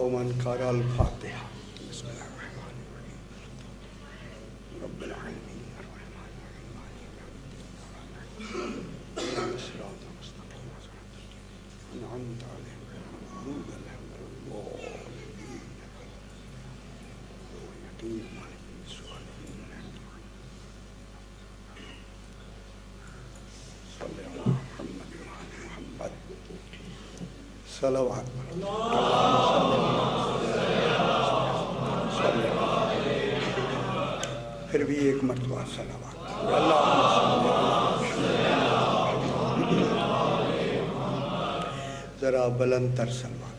ومن قرأ الفاتحة بسم الله الرحمن الرحيم رب العالمين الرحمن الرحيم الصراط المستقيم أنعمت عليهم غير المغضوب عليهم ولا الضالين يقين مالك الصالحين صلى على محمد وعلى محمد صلوات پھر بھی ایک مرتبہ صلوات ذرا بلند تر صلوات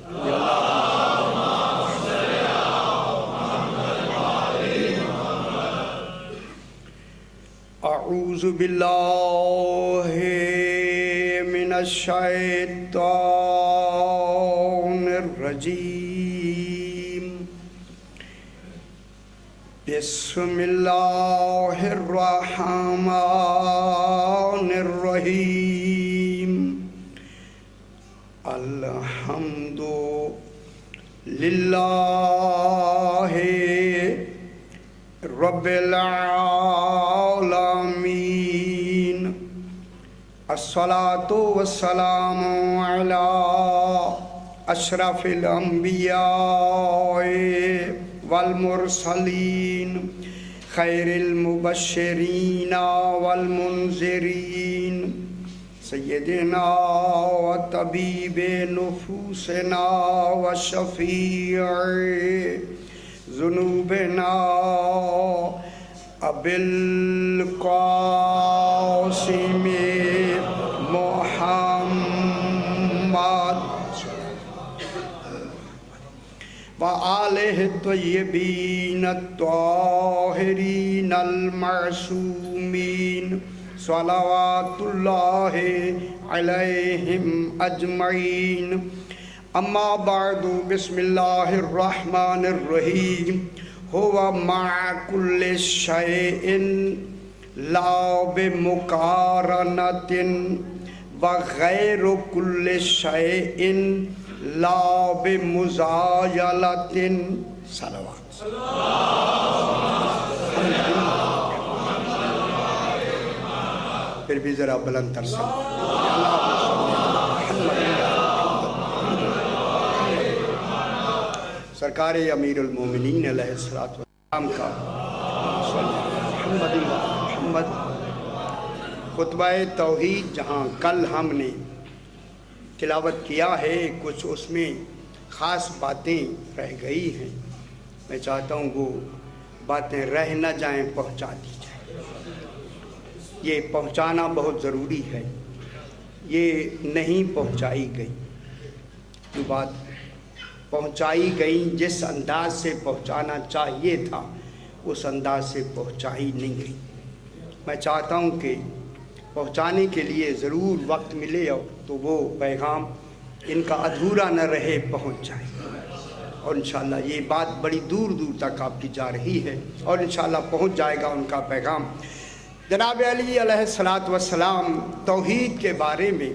اعوذ باللہ من الشیطان الرجیم بسم اللہ الرحمن الرحیم الحمد للہ رب العالمین الصلاة والسلام علی اشرف الانبیاء والمرسلین خیر المبشرین والمنذرین سیدنا و طبیب نفوسنا و شفیع ذنوبنا ابی القاسم محمد وآلہ الطیبین الطاہرین المعصومین صلوات اللہ علیہم اجمعین اما بعد بسم اللہ الرحمن الرحیم هو مع كل شيء لا بمقارنة وغير كل شيء لا بمزايلة صلوات پھر بھی ذرا بلند تر سرکار امیر المومنین علیہ السلام کا محمد خطبہ توحید جہاں کل ہم نے تلاوت کیا ہے کچھ اس میں خاص باتیں رہ گئی ہیں میں چاہتا ہوں وہ باتیں رہ نہ جائیں پہنچا دی جائیں یہ پہنچانا بہت ضروری ہے یہ نہیں پہنچائی گئی جو بات پہنچائی گئی جس انداز سے پہنچانا چاہیے تھا اس انداز سے پہنچائی نہیں گئی میں چاہتا ہوں کہ پہنچانے کے لیے ضرور وقت ملے تو وہ پیغام ان کا ادھورا نہ رہے پہنچ جائے اور انشاءاللہ یہ بات بڑی دور دور تک آپ کی جا رہی ہے اور انشاءاللہ پہنچ جائے گا ان کا پیغام جناب علی علیہ السلام توحید کے بارے میں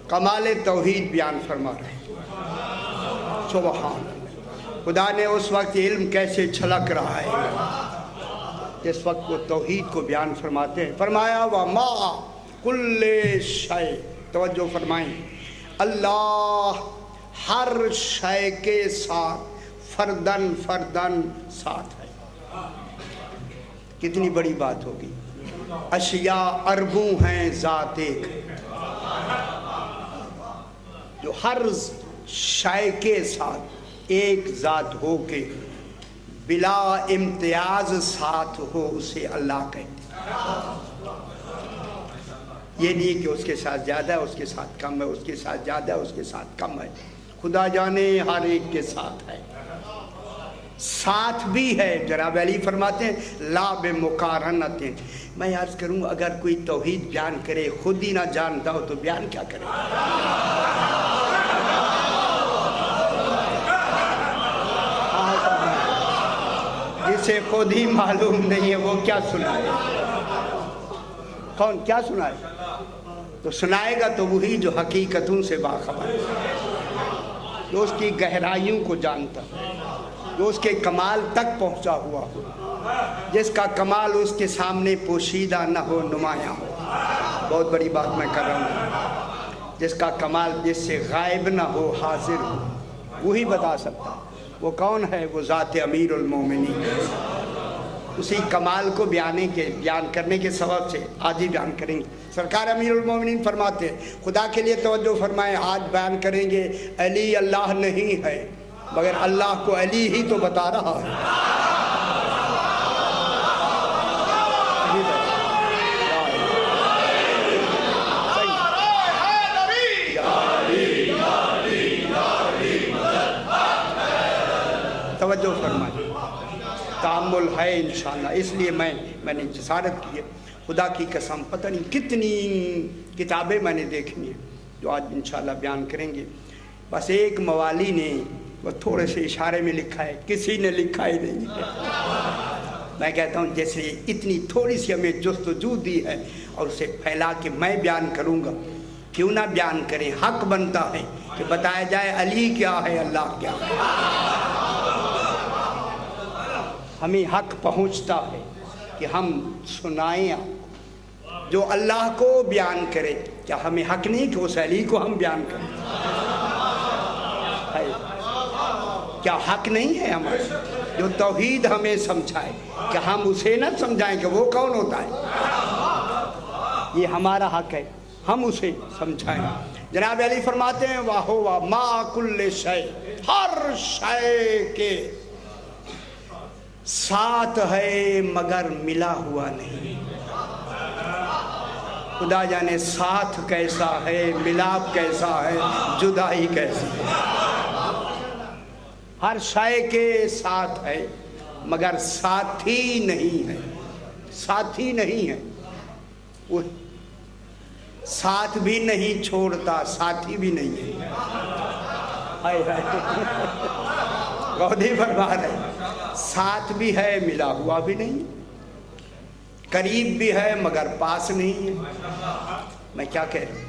کمال توحید بیان فرما رہے ہیں سبحان خدا نے اس وقت علم کیسے چھلک رہا ہے جس وقت وہ توحید کو بیان فرماتے ہیں فرمایا وَمَا كُلِّ شَيْءٍ توجہ فرمائیں اللہ ہر شے کے ساتھ فردن ساتھ ہے کتنی بڑی بات ہوگی اشیاء اربوں ہیں ذات ایک ہے جو ہر شے کے ساتھ ایک ذات ہو کے بلا امتیاز ساتھ ہو اسے اللہ کہتے ہیں یہ نہیں کہ اس کے ساتھ زیادہ ہے اس کے ساتھ کم ہے اس کے ساتھ زیادہ ہے اس کے ساتھ کم ہے خدا جانے ہر ایک کے ساتھ ہے ساتھ بھی ہے جناب علی فرماتے ہیں لا بمقارنت میں عرض کروں اگر کوئی توحید بیان کرے خود ہی نہ جانتا ہو تو بیان کیا کرے جسے خود ہی معلوم نہیں ہے وہ کیا سنائے کون کیا سنائے تو سنائے گا تو وہی جو حقیقتوں سے باخبر ہے جو اس کی گہرائیوں کو جانتا ہے، جو اس کے کمال تک پہنچا ہوا ہو، جس کا کمال اس کے سامنے پوشیدہ نہ ہو، نمایاں ہو۔ بہت بڑی بات میں کر رہا ہوں، جس کا کمال جس سے غائب نہ ہو، حاضر ہو، وہی بتا سکتا ہے۔ وہ کون ہے؟ وہ ذات امیر المومنین۔ اسی کمال کو بیان کرنے کے سبب سے آج ہی بیان کریں گے۔ سرکار امیر المومنین فرماتے ہیں، خدا کے لیے توجہ فرمائیں، آج بیان کریں گے علی اللہ نہیں ہے، مگر اللہ کو علی ہی تو بتا رہا ہے۔ توجہ فرمائیں، تأمل ہے انشاءاللہ۔ اس لیے میں نے جسارت کی ہے، خدا کی قسم پتہ نہیں کتنی کتابیں میں نے دیکھنی ہیں جو آج انشاءاللہ بیان کریں گے۔ بس ایک موالی نے وہ تھوڑے سے اشارے میں لکھا ہے، کسی نے لکھا ہی نہیں ہے۔ میں کہتا ہوں جیسے اتنی تھوڑی سی ہمیں جستجو دی ہے اور اسے پھیلا کے میں بیان کروں گا، کیوں نہ بیان کریں؟ حق بنتا ہے کہ بتایا جائے علی کیا ہے، اللہ کیا ہے۔ ہمیں حق پہنچتا ہے کہ ہم سنائیں آپ کو، جو اللہ کو بیان کرے۔ کیا ہمیں حق نہیں کہ اس علی کو ہم بیان کریں؟ کیا حق نہیں ہے ہمارے؟ جو توحید ہمیں سمجھائے، کیا ہم اسے نہ سمجھائیں کہ وہ کون ہوتا ہے؟ یہ ہمارا حق ہے، ہم اسے سمجھائیں۔ جناب علی فرماتے ہیں واہ ما کل شے، ہر شے کے ساتھ ہے مگر ملا ہوا نہیں۔ خدا جانے ساتھ کیسا ہے، ملاپ کیسا ہے، جدائی کیسی ہے۔ ہر شے کے ساتھ ہے مگر ساتھی نہیں ہے، ساتھی نہیں ہے۔ وہ ساتھ بھی نہیں چھوڑتا، ساتھی بھی نہیں ہے۔ گودی فرما رہے، ساتھ بھی ہے ملا ہوا بھی نہیں، قریب بھی ہے مگر پاس نہیں ہے۔ میں کیا کہہ رہا ہوں؟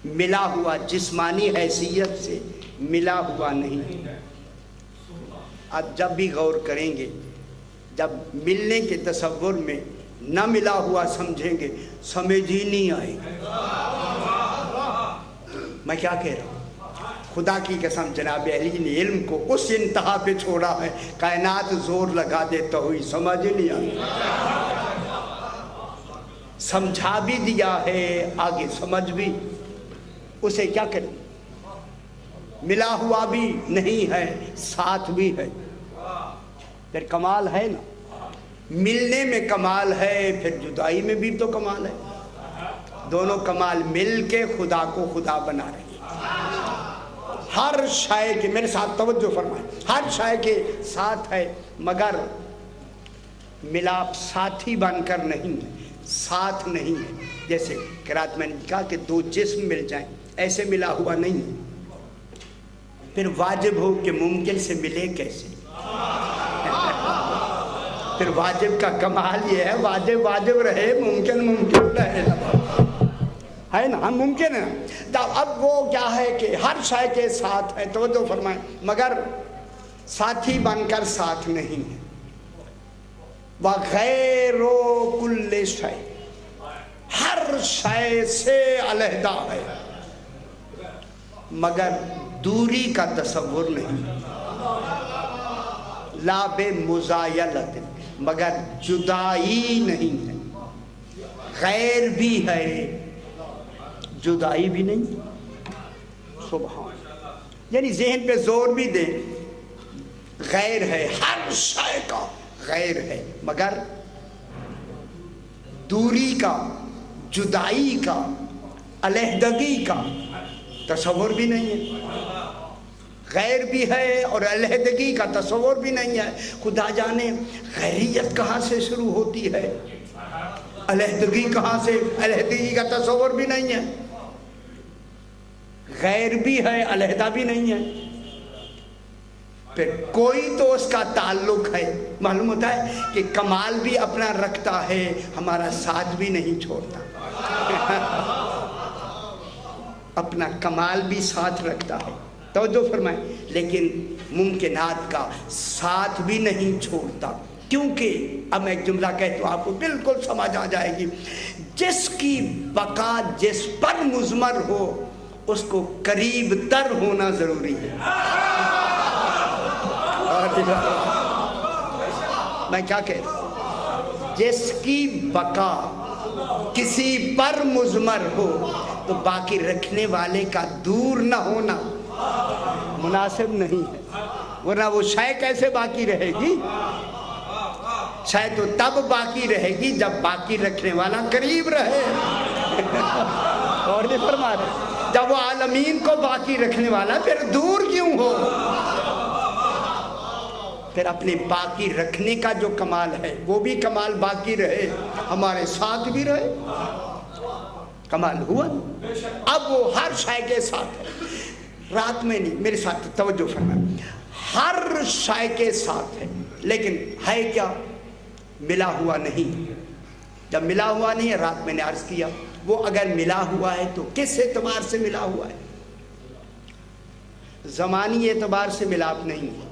ملا ہوا جسمانی حیثیت سے ملا ہوا نہیں۔ اب جب بھی غور کریں گے، جب ملنے کے تصور میں نہ ملا ہوا سمجھیں گے، سمجھ ہی نہیں آئے گا۔ میں کیا کہہ رہا ہوں؟ خدا کی قسم جناب علی نے علم کو اس انتہا پہ چھوڑا ہے، کائنات زور لگا دے تو ہوئی سمجھ نہیں آئی۔ سمجھا بھی دیا ہے، آگے سمجھ بھی، اسے کیا کریں؟ ملا ہوا بھی نہیں ہے، ساتھ بھی ہے، پھر کمال ہے نا۔ ملنے میں کمال ہے، پھر جدائی میں بھی تو کمال ہے۔ دونوں کمال مل کے خدا کو خدا بنا رہے ہیں۔ ہر شے کے، میرے ساتھ توجہ فرمائیں، ہر شے کے ساتھ ہے مگر ملاپ ساتھی بن کر نہیں ہے، ساتھ نہیں ہے۔ جیسے قرات میں نے کہا کہ دو جسم مل جائیں، ایسے ملا ہوا نہیں ہے۔ پھر واجب ہو کہ ممکن سے ملے کیسے؟ پھر واجب کا کمال یہ ہے، واجب واجب رہے، ممکن ممکن رہے، ہے نا، ہم ممکن ہے۔ اب وہ کیا ہے کہ ہر شے کے ساتھ ہے، توجہ فرمائیں، مگر ساتھی بن کر ساتھ نہیں ہے۔ وغیر کل شے، ہر شے سے علیحدہ ہے مگر دوری کا تصور نہیں۔ لا بے مزایلت، مگر جدائی نہیں ہے۔ غیر بھی ہے، جدائی بھی نہیں۔ سبحان، یعنی ذہن پہ زور بھی دیں، غیر ہے، ہر شے کا غیر ہے مگر دوری کا، جدائی کا، علیحدگی کا تصور بھی نہیں ہے۔ غیر بھی ہے اور علیحدگی کا تصور بھی نہیں ہے۔ خدا جانے غیریت کہاں سے شروع ہوتی ہے، علیحدگی کہاں سے، علیحدگی کا تصور بھی نہیں ہے۔ غیر بھی ہے، علیحدہ بھی نہیں ہے، پھر کوئی تو اس کا تعلق ہے۔ معلوم ہوتا ہے کہ کمال بھی اپنا رکھتا ہے، ہمارا ساتھ بھی نہیں چھوڑتا۔ اپنا کمال بھی ساتھ رکھتا ہے، توجہ فرمائیں، لیکن ممکنات کا ساتھ بھی نہیں چھوڑتا. کیونکہ اب میں ایک جملہ کہتا ہوں آپ کو بالکل سمجھ آ جائے گی. جس کی بقا جس پر مضمر ہو اس کو قریب تر ہونا ضروری ہے. میں کیا کہہ رہا ہوں؟ جس کی بقا کسی پر مضمر ہو تو باقی رکھنے والے کا دور نہ ہونا مناسب نہیں ہے، ورنہ وہ شے کیسے باقی رہے گی؟ شے تو تب باقی رہے گی جب باقی رکھنے والا قریب رہے. اور بھی فرما رہے جب وہ عالمین کو باقی رکھنے والا پھر دور کیوں ہو؟ پھر اپنے باقی رکھنے کا جو کمال ہے وہ بھی کمال باقی رہے، ہمارے ساتھ بھی رہے. کمال ہوا. اب وہ ہر شے کے ساتھ ہے، رات میں نہیں، میرے ساتھ توجہ فرمائیں، ہر شے کے ساتھ ہے، لیکن ہے کیا؟ ملا ہوا نہیں. جب ملا ہوا نہیں ہے، رات میں نے عرض کیا، وہ اگر ملا ہوا ہے تو کس اعتبار سے ملا ہوا ہے؟ زمانی اعتبار سے ملاپ نہیں ہے،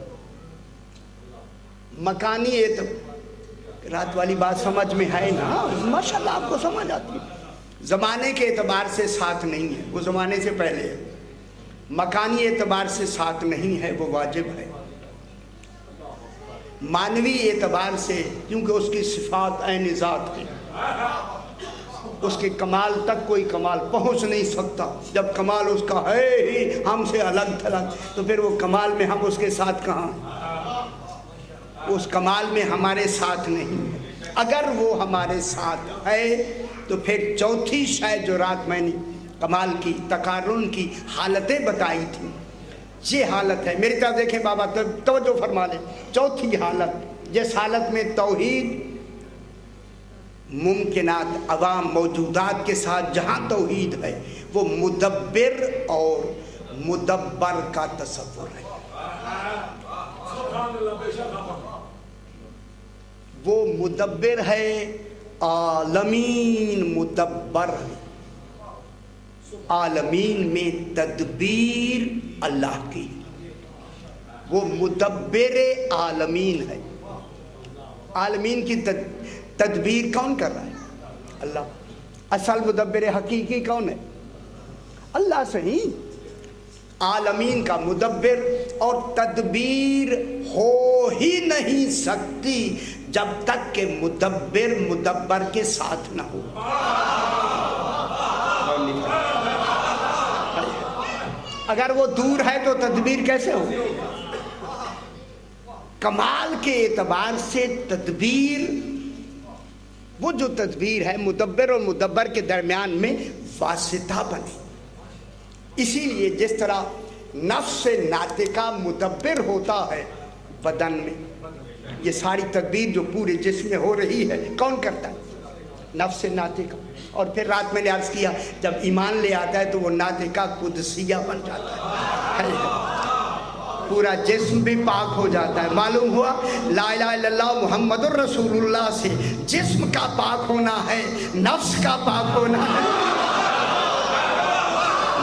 مکانی اعتبار. رات والی بات سمجھ میں ہے نا؟ ماشاءاللہ آپ کو سمجھ آتی ہے. زمانے کے اعتبار سے ساتھ نہیں ہے، وہ زمانے سے پہلے ہے. مکانی اعتبار سے ساتھ نہیں ہے، وہ واجب ہے. مانوی اعتبار سے کیونکہ اس کی صفات عین ذات ہے، اس کے کمال تک کوئی کمال پہنچ نہیں سکتا. جب کمال اس کا ہے ہی ہم سے الگ تھلگ تو پھر وہ کمال میں ہم اس کے ساتھ کہاں ہیں؟ اس کمال میں ہمارے ساتھ نہیں ہے. اگر وہ ہمارے ساتھ ہے تو پھر چوتھی شے جو رات میں نے کمال کی تقارن کی حالتیں بتائی تھیں، یہ حالت ہے. میری طرف دیکھیں بابا، توجہ فرما لیں. چوتھی حالت، جس حالت میں توحید ممکنات عوام موجودات کے ساتھ جہاں توحید ہے، وہ مدبر اور مدبر کا تصور ہے. وہ مدبر ہے، عالمین مدبر ہے. عالمین میں تدبیر اللہ کی، وہ مدبر عالمین ہے. عالمین کی تدبیر کون کر رہا ہے؟ اللہ. اصل مدبر حقیقی کون ہے؟ اللہ صحیح. عالمین کا مدبر، اور تدبیر ہو ہی نہیں سکتی جب تک کہ مدبر مدبر کے ساتھ نہ ہو. اگر وہ دور ہے تو تدبیر کیسے ہو؟ کمال کے اعتبار سے تدبیر، وہ جو تدبیر ہے مدبر اور مدبر کے درمیان میں واسطہ بنے. اسی لیے جس طرح نفس ناطقہ مدبر ہوتا ہے بدن میں، یہ ساری تدبیر جو پورے جسم میں ہو رہی ہے کون کرتا ہے؟ نفس ناطقہ. اور پھر رات میں نے عرض کیا جب ایمان لے آتا ہے تو وہ ناطقہ قدسیہ بن جاتا ہے، پورا جسم بھی پاک ہو جاتا ہے. معلوم ہوا لا الہ الا اللہ محمد الرسول اللہ سے جسم کا پاک ہونا ہے، نفس کا پاک ہونا ہے.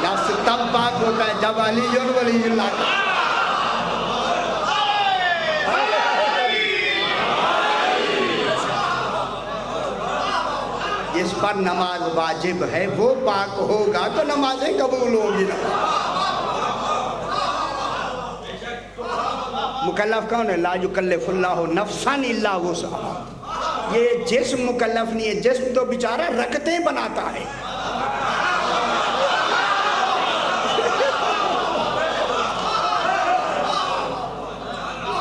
نفس تب پاک ہوتا ہے جب علی ولی اللہ کا. جس پر نماز واجب ہے وہ پاک ہوگا تو نمازیں قبول ہوگی نا. مکلف کون ہے؟ لا یکلف اللہ نفسا الا وسعہا. یہ جسم مکلف نہیں ہے، جسم تو بیچارہ رکعتیں بناتا ہے.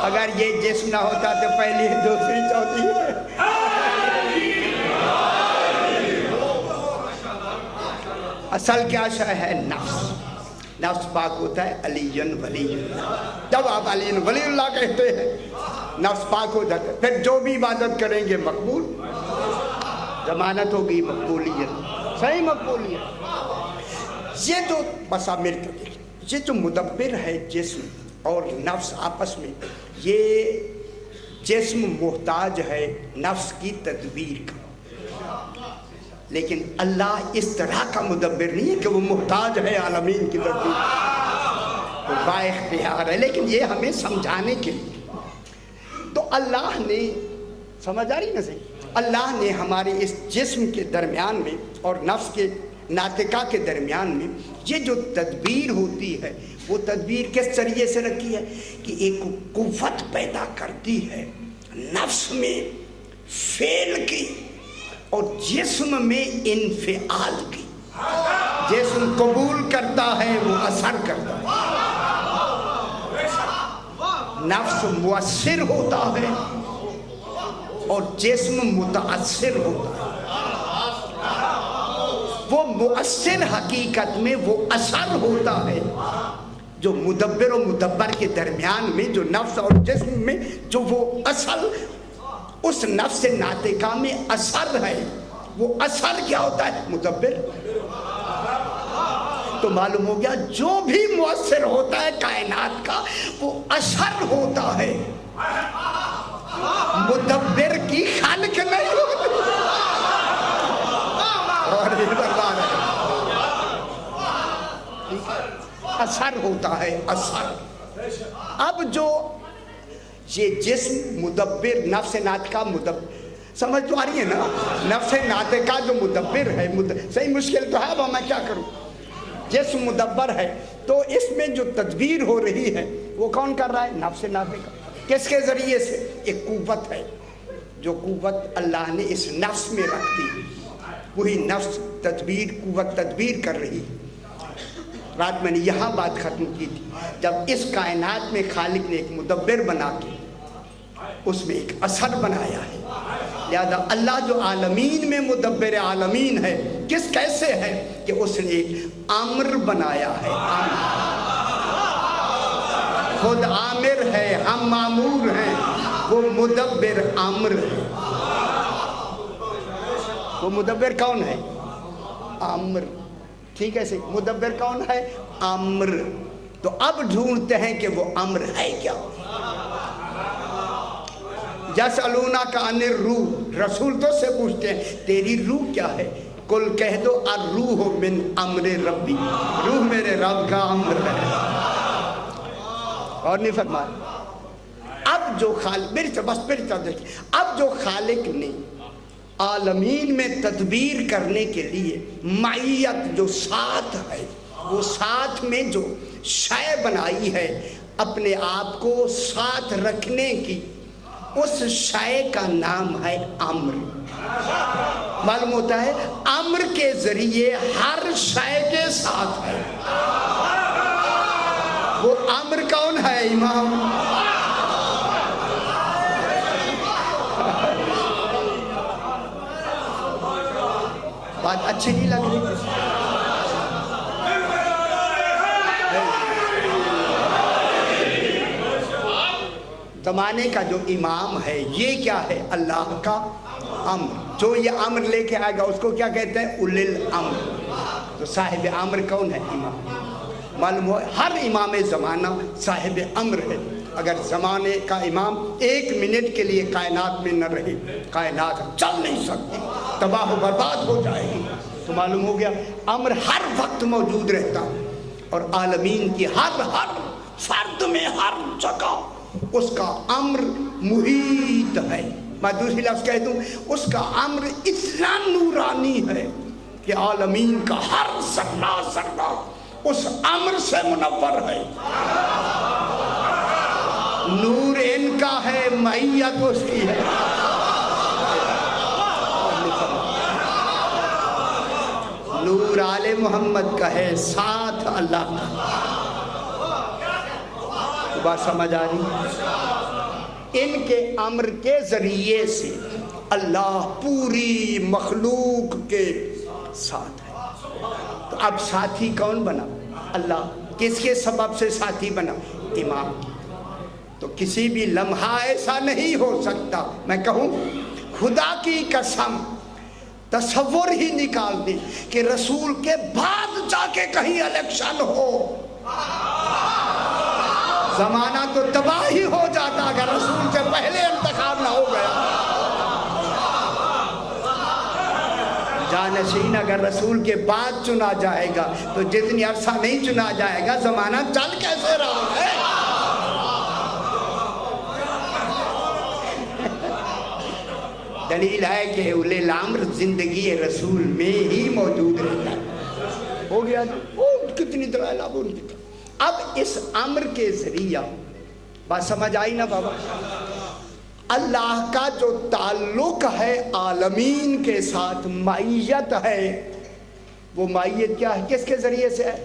اگر یہ جسم نہ ہوتا تو پہلی دوسری چوتھی اصل کیا شے ہے؟ نفس. نفس پاک ہوتا ہے علی ولی اللہ. جب آپ علی ولی اللہ کہتے ہیں نفس پاک ہو جاتا ہے، پھر جو بھی عبادت کریں گے مقبول، ضمانت ہوگی مقبولیت، صحیح مقبولیت. یہ جو بس آپ میرے طرف دیکھیں، یہ جو مدبر ہے جسم اور نفس آپس میں، یہ جسم محتاج ہے نفس کی تدبیر کا. لیکن اللہ اس طرح کا مدبر نہیں ہے کہ وہ محتاج ہے عالمین کی تدبیر، وہ با اختیار ہے، لیکن یہ ہمیں سمجھانے کے لیے۔ تو اللہ نے، سمجھ آ رہی نا صحیح، اللہ نے ہمارے اس جسم کے درمیان میں اور نفس کے ناطقہ کے درمیان میں یہ جو تدبیر ہوتی ہے، وہ تدبیر کس ذریعے سے رکھی ہے کہ ایک قوت پیدا کرتی ہے نفس میں فعل کی اور جسم میں انفعال کی۔ جسم قبول کرتا ہے، وہ اثر کرتا ہے، نفس مؤثر ہوتا ہے اور جسم متاثر ہوتا ہے۔ وہ مؤثر حقیقت میں وہ اثر ہوتا ہے جو مدبر و مدبر کے درمیان میں، جو نفس اور جسم میں جو وہ اصل اس نفس ناطقہ میں اثر ہے، وہ اثر کیا ہوتا ہے؟ مدبر۔ تو معلوم ہو گیا جو بھی مؤثر ہوتا ہے کائنات کا، وہ اثر ہوتا ہے، مدبر کی خالق نہیں ہوتی۔ اور اثر ہوتا ہے، اثر۔ اب جو یہ جسم مدبر، نفس ناطقہ مدبر، سمجھ تو آ رہی ہے نا؟ نفس ناطقہ جو مدبر ہے، صحیح مشکل تو ہے، اب میں کیا کروں؟ جسم مدبر ہے، تو اس میں جو تدبیر ہو رہی ہے وہ کون کر رہا ہے؟ نفس ناطقہ۔ کس کے ذریعے سے؟ ایک قوت ہے، جو قوت اللہ نے اس نفس میں رکھ دی، وہی نفس تدبیر، قوت تدبیر کر رہی ہے۔ رات میں نے یہاں بات ختم کی تھی، جب اس کائنات میں خالق نے ایک مدبر بنا کے اس میں ایک اثر بنایا ہے، لہذا اللہ جو عالمین میں مدبر عالمین ہے، کس کیسے ہے کہ اس نے ایک امر بنایا ہے، خود آمر ہے، ہم مامور ہیں، وہ مدبر امر ہے۔ وہ مدبر کون ہے؟ امر۔ ٹھیک ہے، مدبر کون ہے؟ امر۔ تو اب ڈھونڈتے ہیں کہ وہ امر ہے کیا؟ یسألونک عن الروح، رسول تو سے پوچھتے ہیں تیری روح کیا ہے؟ کل کہہ دو الروح من امر ربی، روح میرے رب کا امر ہے۔ اور نہیں فرمایا؟ اب جو خالق، بس دیکھیں، اب جو خالق نے عالمین میں تدبیر کرنے کے لیے معیت جو ساتھ ہے، وہ ساتھ میں جو شے بنائی ہے اپنے آپ کو ساتھ رکھنے کی، اس شے کا نام ہے امر۔ معلوم ہوتا ہے امر کے ذریعے ہر شے کے ساتھ ہے۔ وہ امر کون ہے؟ امام۔ بات اچھی نہیں لگ رہی؟ زمانے کا جو امام ہے، یہ کیا ہے؟ اللہ کا امر۔ جو یہ امر لے کے آئے گا اس کو کیا کہتے ہیں؟ اولی الامر۔ تو صاحب امر کون ہے؟ امام۔ معلوم ہو ہر امام زمانہ صاحب امر ہے۔ اگر زمانے کا امام ایک منٹ کے لیے کائنات میں نہ رہے، کائنات چل نہیں سکتی، تباہ و برباد ہو جائے گی۔ تو معلوم ہو گیا امر ہر وقت موجود رہتا، اور عالمین کی ہر فرد میں، ہر جگہ اس کا امر محیط ہے۔ میں دوسری لفظ کہہ دوں، اس کا امر اتنا نورانی ہے کہ عالمین کا ہر ذرہ اس امر سے منور ہے۔ نور ان کا ہے، معیت اس کی ہے۔ نور آل محمد کا ہے، ساتھ اللہ کا۔ بات سمجھ آ رہی؟ ان کے امر کے ذریعے سے اللہ پوری مخلوق کے ساتھ ہے۔ تو اب ساتھی کون بنا؟ اللہ۔ کس کے سبب سے ساتھی بنا؟ امام۔ تو کسی بھی لمحہ ایسا نہیں ہو سکتا، میں کہوں خدا کی قسم، تصور ہی نکال دیں کہ رسول کے بعد جا کے کہیں الیکشن ہو، زمانہ تو تباہ ہی ہو جاتا اگر رسول سے پہلے انتخاب نہ ہو گیا۔ جان نشین اگر رسول کے بعد چنا جائے گا تو جتنی عرصہ نہیں چنا جائے گا زمانہ چل کیسے رہا ہے؟ دلیل ہے کہ اولی الامر زندگی رسول میں ہی موجود رہتا ہے. ہو گیا کتنی دلائل اب ان کی. اب اس امر کے ذریعہ بات سمجھ آئی نا بابا؟ اللہ کا جو تعلق ہے عالمین کے ساتھ، معیت ہے، وہ معیت کیا ہے؟ کس کے ذریعے سے ہے؟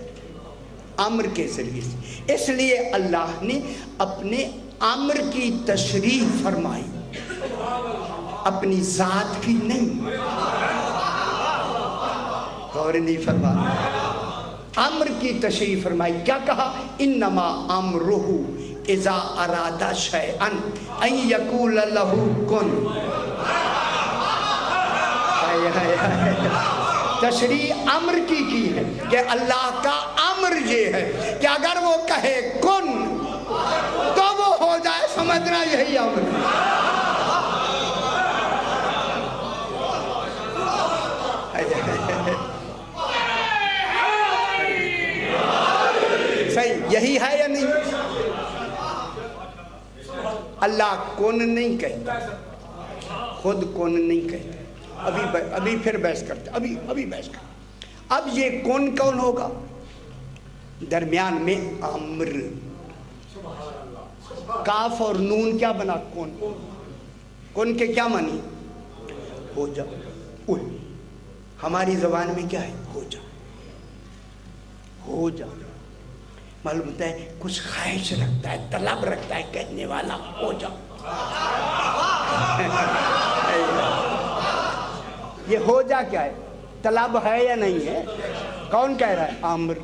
امر کے ذریعے سے. اس لیے اللہ نے اپنے امر کی تشریح فرمائی، اپنی ذات کی نہیں. غور نہیں فرمایا، امر کی تشریح فرمائی. کیا کہا؟ انما امرہ اذا اراد شیئا ان یقول لہ کن. تشریح امر کی ہے کہ اللہ کا امر یہ ہے کہ اگر وہ کہے کن تو وہ ہو جائے. سمجھنا یہی امر ہے. صحیح یہی ہے یا نہیں؟ اللہ کون نہیں کہتا، خود کون نہیں کہتا. ابھی پھر بحث کرتے، ابھی بحث کرتے. اب یہ کون ہوگا؟ درمیان میں امر، کاف اور نون کیا بنا؟ کون کے کیا معنی؟ ہو جا. ہماری زبان میں کیا ہے؟ ہو جا. ہو جا معلوم ہوتا ہے کچھ خواہش رکھتا ہے، طلب رکھتا ہے کہنے والا. ہو جا. یہ ہو جا کیا ہے؟ طلب ہے یا نہیں ہے؟ کون کہہ رہا ہے؟ امر.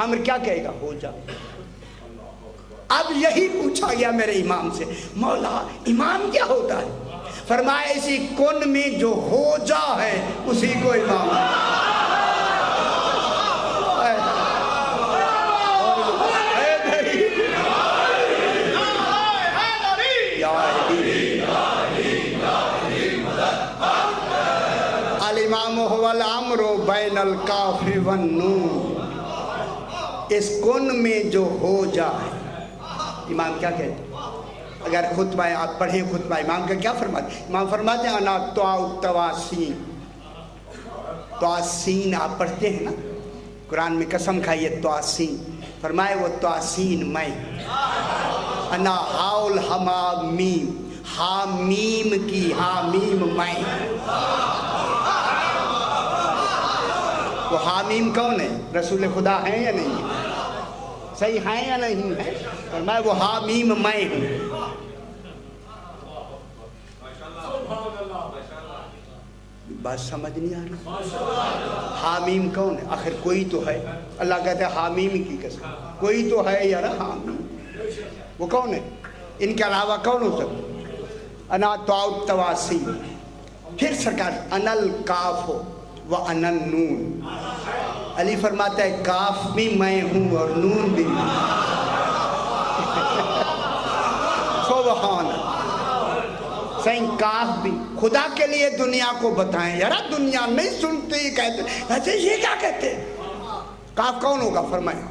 امر کیا کہے گا؟ ہو جا. اب یہی پوچھا گیا میرے امام سے، مولا امام کیا ہوتا ہے؟ فرمایا اسی کن میں جو ہو جا ہے اسی کو امام ہے. الامام هو الامر بین الکاف والنون. اس کن میں جو ہو جائے. امام کیا کہتے ہیں؟ اگر خطبہ آپ پڑھیں خطبہ امام کا کیا فرماتے ہیں؟ امام فرماتے ہیں انا تواسین. تواسین آپ پڑھتے ہیں نا قرآن میں، قسم کھائیے تواسین. فرمائے وہ تواسین میں. انا حاول حمامیم، حامیم کی حامیم میں. وہ حامیم کون ہے؟ رسول خدا ہیں یا نہیں ہے؟ صحیح ہیں یا نہیں ہے؟ فرمایا وہ حامیم میں ہوں. بات سمجھ نہیں آ رہی؟ حامیم کون ہے؟ آخر کوئی تو ہے. اللہ کہتے ہیں حامیم کی قسم، کوئی تو ہے یار حامیم. وہ کون ہے؟ ان کے علاوہ کون ہو سکتا؟ انا تواسی. پھر سرکار انل کاف ہو و انل نون. علی فرماتا ہے کاف بھی میں ہوں اور نون بھی میں. سبحان صحیح. کاف بھی خدا کے لیے دنیا کو بتائیں یار، دنیا نہیں سنتی. کہتے اچھا یہ کیا کہتے ہیں؟ کاف کون ہوگا؟ فرمایا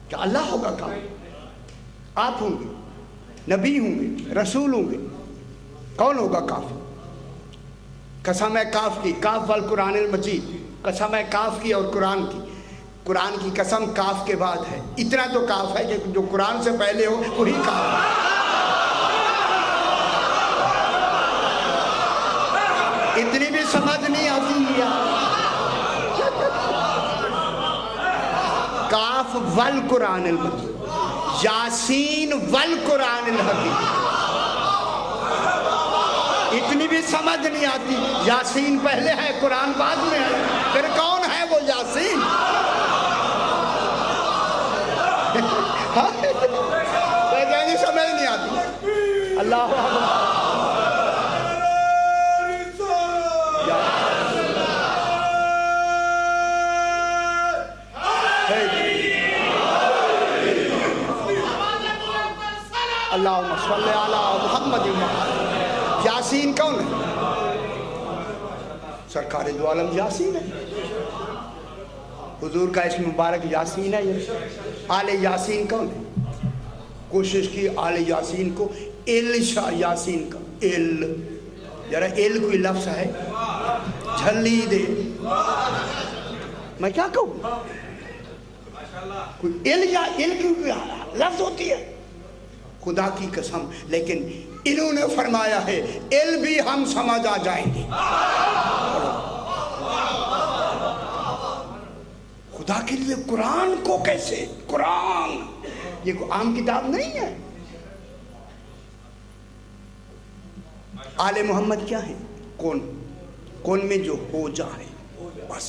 کہ اللہ ہوگا. کاف آپ ہوں گے، نبی ہوں گے، رسول ہوں گے. کون ہوگا کاف؟ قسم ہے کاف کی، کاف والقرآن المجید. قسم ہے کاف کی اور قرآن کی. قرآن کی قسم کاف کے بعد ہے. اتنا تو کاف ہے کہ جو قرآن سے پہلے ہو وہی کاف ہے. اتنی بھی سمجھ نہیں آتی. کاف والقرآن المجید، یاسین والقرآن الحکیم. اتنی بھی سمجھ نہیں آتی. یاسین پہلے ہے، قرآن بعد میں ہے. پھر کون ہے وہ یاسین؟ سمجھ نہیں آتی. اللہ اللہم صلی علی محمد. یاسین کون ہے؟ سرکار دو عالم یاسین ہے، حضور کا اسم مبارک یاسین ہے۔ آل یاسین کون ہے؟ کوشش کی آل یاسین کو ایل شاہ یاسین کا ایل، ذرا ایل کوئی لفظ ہے جھلی دے، میں کیا کہوں؟ کوئی ایل یا ایل کی لفظ ہوتی ہے؟ خدا کی قسم، لیکن انہوں نے فرمایا ہے ایل بھی ہم سمجھ آ جائیں گے۔ خدا کے لیے قرآن کو کیسے، قرآن یہ کوئی عام کتاب نہیں ہے۔ آل محمد کیا ہے؟ کون میں جو ہو جائے بس۔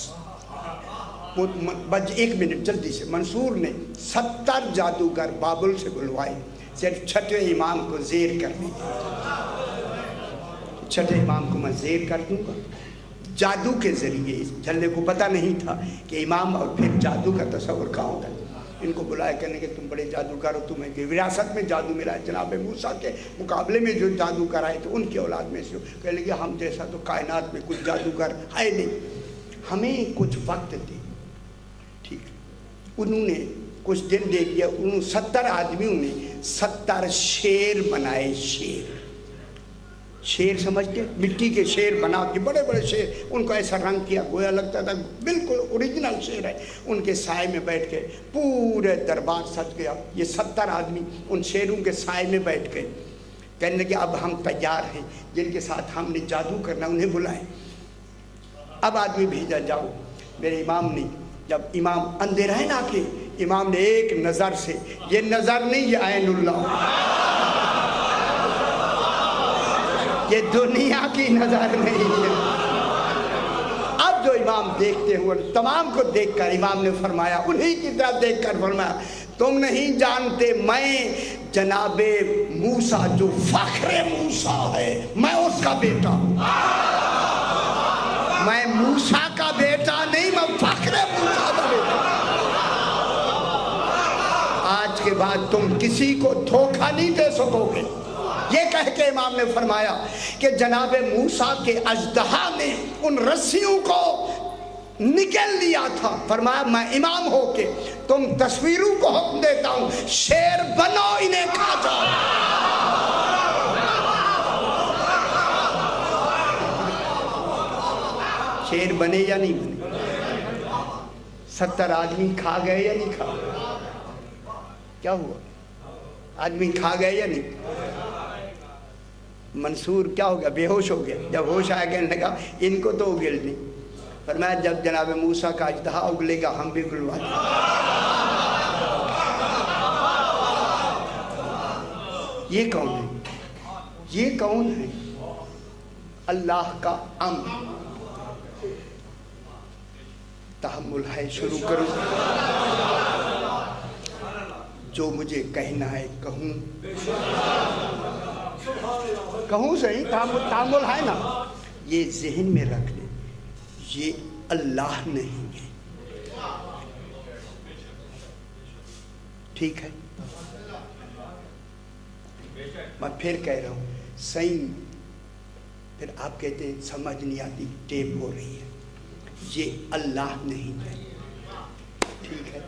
ایک منٹ جلدی سے، منصور نے 70 جادوگر بابل سے بلوائے، صرف چھٹے امام کو زیر کرنے دیا۔ چھٹے امام کو میں زیر کر دوں گا جادو کے ذریعے۔ اس جھلے کو پتہ نہیں تھا کہ امام اور پھر جادو کا تصور کہاں ہوتا ہے۔ ان کو بلایا کہنے کہ تم بڑے جادوگر ہو، تمہیں وراثت میں جادو ملا ہے، جناب موسیٰ کے مقابلے میں جو جادوگر آئے تو ان کی اولاد میں سے ہو۔ کہنے لگے ہم جیسا تو کائنات میں کچھ جادوگر ہے نہیں، ہمیں کچھ وقت دے۔ ٹھیک، انہوں نے کچھ دن دے دیا، انہوں 70 آدمیوں نے 70 شیر بنائے۔ شیر سمجھتے، مٹی کے شیر بنا کے، بڑے بڑے شیر، ان کو ایسا رنگ کیا گویا لگتا تھا بالکل اوریجنل شیر ہے۔ ان کے سائے میں بیٹھ کے پورے دربار سج گیا۔ یہ 70 آدمی ان شیروں کے سائے میں بیٹھ گئے، کہنے لگے اب ہم تیار ہیں، جن کے ساتھ ہم نے جادو کرنا انہیں بلائیں۔ اب آدمی بھیجا جاؤ۔ میرے امام نے، جب امام اندھیرا نا کہ امام نے ایک نظر سے، یہ نظر نہیں یہ عین اللہ، یہ دنیا کی نظر نہیں ہے۔ اب جو امام دیکھتے ہوئے تمام کو دیکھ کر امام نے فرمایا، انہی کی طرف دیکھ کر فرمایا تم نہیں جانتے میں جناب موسیٰ جو فخر موسیٰ ہے، میں اس کا بیٹا ہوں۔ میں موسیٰ کا بیٹا نہیں، میں فخر موسیٰ کا بیٹا ہوں۔ آج کے بعد تم کسی کو دھوکہ نہیں دے سکو گے۔ یہ کہہ کے امام نے فرمایا کہ جناب موسیٰ کے اژدہا نے ان رسیوں کو نکل لیا تھا۔ فرمایا میں امام ہو کے تم تصویروں کو حکم دیتا ہوں، شیر بنو انہیں کھا جاؤ۔ شیر بنے یا نہیں بنے؟ 70 آدمی کھا گئے یا نہیں کھا گئے؟ کیا ہوا؟ آدمی کھا گئے یا نہیں؟ منصور کیا ہو گیا؟ بے ہوش ہو گیا۔ جب ہوش آیا کہنے لگا ان کو تو اگل نہیں۔ فرمایا جب جناب موسیٰ کا اژدہا اگلے گا ہم بھی اگلوا دیں۔ یہ کون ہے؟ یہ کون ہے؟ اللہ کا امر۔ تحمل ہے، شروع کرو۔ جو مجھے کہنا ہے کہوں، کہوں صحیح، تحمل ہے نا۔ یہ ذہن میں رکھ لیں، یہ اللہ نہیں ہے، ٹھیک ہے؟ میں پھر کہہ رہا ہوں، صحیح پھر آپ کہتے ہیں سمجھ نہیں آتی، ٹیپ ہو رہی ہے۔ یہ اللہ نہیں ہے، ٹھیک ہے؟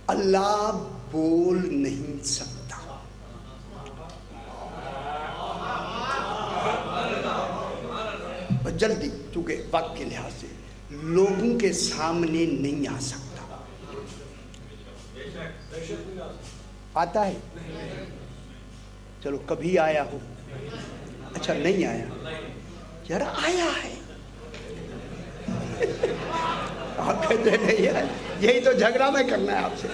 اللہ بول نہیں سکتا۔ جلدی، چونکہ وقت کے لحاظ سے لوگوں کے سامنے نہیں آ سکتا۔ آتا ہے؟ چلو کبھی آیا ہو؟ اچھا نہیں آیا، یار آیا ہے۔ آپ کہتے نہیں ہے، یہی تو جھگڑا میں کرنا ہے آپ سے۔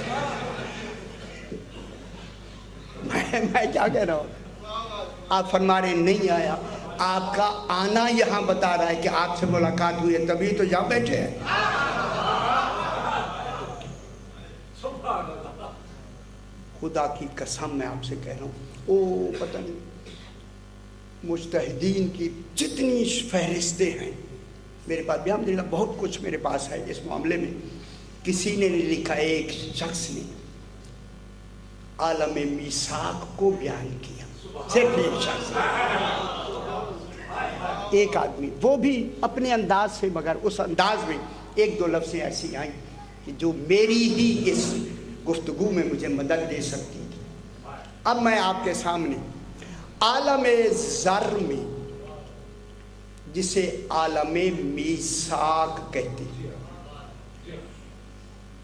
میں کیا کہہ رہا ہوں؟ آپ فرما رہے نہیں آیا، آپ کا آنا یہاں بتا رہا ہے کہ آپ سے ملاقات ہوئی ہے، تبھی تو یہاں بیٹھے ہیں۔ خدا کی قسم میں آپ سے کہہ رہا ہوں، پتہ نہیں مجتہدین کی جتنی فہرستیں ہیں میرے پاس بھی، الحمدللہ بہت کچھ میرے پاس ہے اس معاملے میں، کسی نے نہیں لکھا، ایک شخص نے عالم میثاق کو بیان کیا، صرف ایک شخص۔ ایک آدمی وہ بھی اپنے انداز سے، مگر اس انداز میں ایک دو لفظیں ایسی آئیں کہ جو میری ہی اس گفتگو میں مجھے مدد دے سکتی تھی۔ اب میں آپ کے سامنے عالم ذر میں، جسے عالم میثاق کہتے ہیں،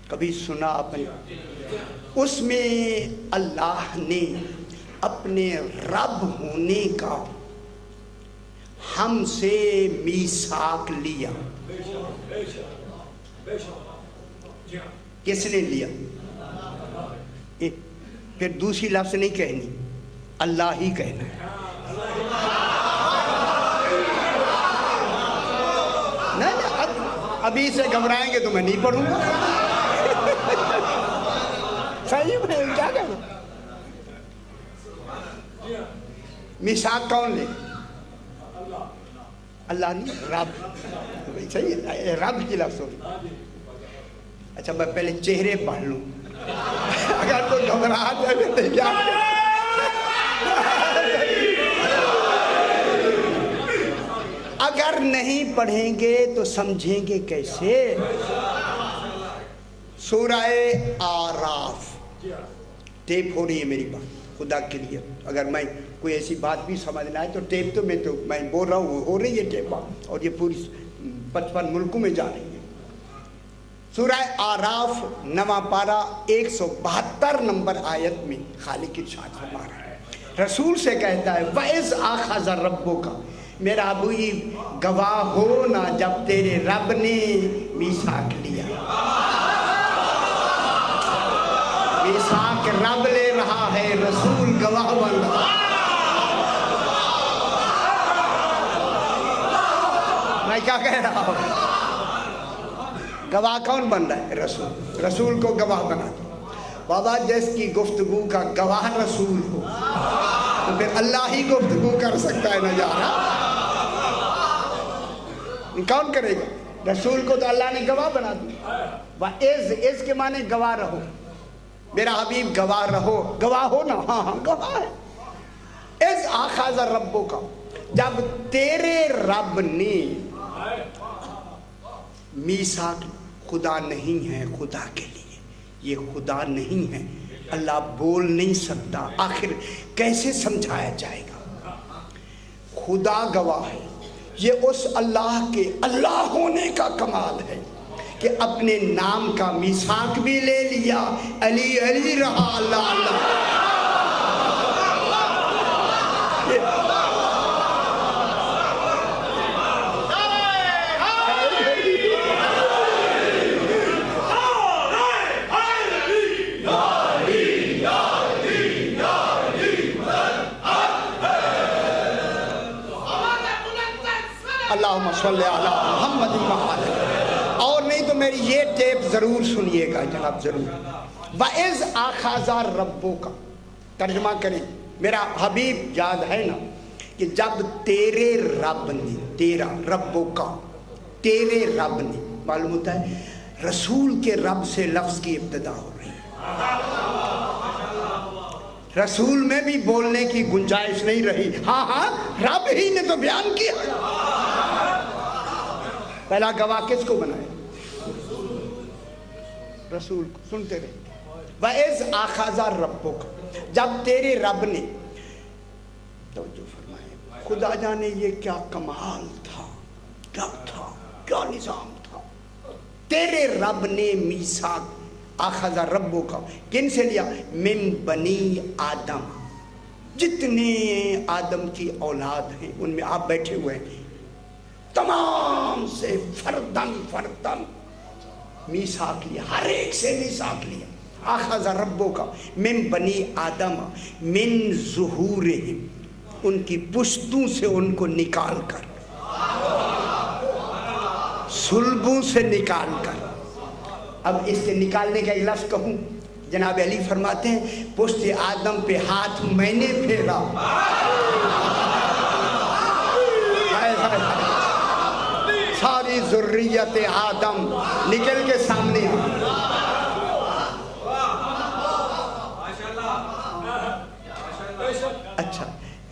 کبھی سنا آپ نے؟ اس میں اللہ نے اپنے رب ہونے کا ہم سے میثاق لیا۔ کس نے لیا؟ پھر دوسری لفظ نہیں کہنی، اللہ ہی کہنا ہے۔ ابھی سے گھبرائیں گے تو میں نہیں پڑھوں گا۔ صحیح میں کیا کہنا؟ میثاق کون لے؟ اللہ نہیں، رب۔ صحیح ہے، رب کی لفظ ہوگی۔ اچھا میں پہلے چہرے پڑھ لوں، اگر تو گھبرا جائے تو کیا؟ اگر نہیں پڑھیں گے تو سمجھیں گے کیسے؟ سورہ آراف، ٹیپ ہو رہی ہے میری بات خدا کے لیے، اگر میں کوئی ایسی بات بھی سمجھنا ہے تو ٹیپ تو میں بول رہا ہوں، ہو رہی ہے ٹیپ، اور یہ پوری 55 ملکوں میں جا رہی ہے۔ سورہ آراف 9واں پارہ 172 نمبر آیت میں خالق ارشاد فرما رہا ہے، رسول سے کہتا ہے وَإِذْ أَخَذَ رَبُّكَ، میرا حبیب گواہ ہو نا جب تیرے رب نے میثاق لیا۔ میثاق رب لے رہا ہے، رسول گواہ بن رہا ہے۔ میں کیا کہہ رہا ہوں؟ گواہ کون بن رہا ہے؟ رسول۔ رسول کو گواہ بنا دو۔ بابا جس کی گفتگو کا گواہ رسول ہو تو پھر اللہ ہی گفتگو کر سکتا ہے، نہ جانا کون کرے گا؟ رسول کو تو اللہ نے گواہ بنا دیا۔ وَإِذْ کے معنی گواہ رہو، میرا حبیب گواہ رہو، گواہ ہو نا، ہاں ہاں گواہ ہے۔ اِذْ أَخَذَ رَبُّكَ، جب تیرے رب نے میثاق، خدا نہیں ہے خدا کے لیے، یہ خدا نہیں ہے، اللہ بول نہیں سکتا، آخر کیسے سمجھایا جائے گا؟ خدا گواہ ہے، یہ اس اللہ کے اللہ ہونے کا کمال ہے کہ اپنے نام کا میثاق بھی لے لیا، علی علی رہا، اللہ اللہ۔ اللہم صلی علی محمد وآلہ۔ اور نہیں تو میری یہ ٹیپ ضرور سنیے گا جناب، ضرور۔ وَإِذْ أَخَذَ رَبُّكَ، ترجمہ کریں، میرا حبیب یاد ہے نا کہ جب تیرے رب نے، تیرا ربو کا، تیرے رب نے، معلوم ہوتا ہے رسول کے رب سے لفظ کی ابتدا ہو رہی ہے، رسول میں بھی بولنے کی گنجائش نہیں رہی، ہاں ہاں رب ہی نے تو بیان کیا۔ پہلا گواہ کس کو بنایا؟ رسول کو۔ سنتے رہے، وَإِذْ أَخَذَ رَبُّكَ، جب تیرے رب نے، توجہ فرمائے، خدا جانے یہ کیا کمال تھا، کیا تھا، کیا نظام تھا۔ تیرے رب نے میثاق، اخذ ربک، کن سے لیا؟ من بنی آدم، جتنے آدم کی اولاد ہیں ان میں آپ بیٹھے ہوئے ہیں، تمام سے فردن فردن میثاق لیا، ہر ایک سے میثاق لیا۔ اخذ ربک من بنی آدم من ظہورہم، ان کی پشتوں سے ان کو نکال کر، صلبوں سے نکال کر۔ اب اس سے نکالنے کا ایک لفظ کہوں، جناب علی فرماتے ہیں پشت آدم پہ ہاتھ میں نے پھیرا، ساری ذریت آدم نکل کے سامنے آ۔ اچھا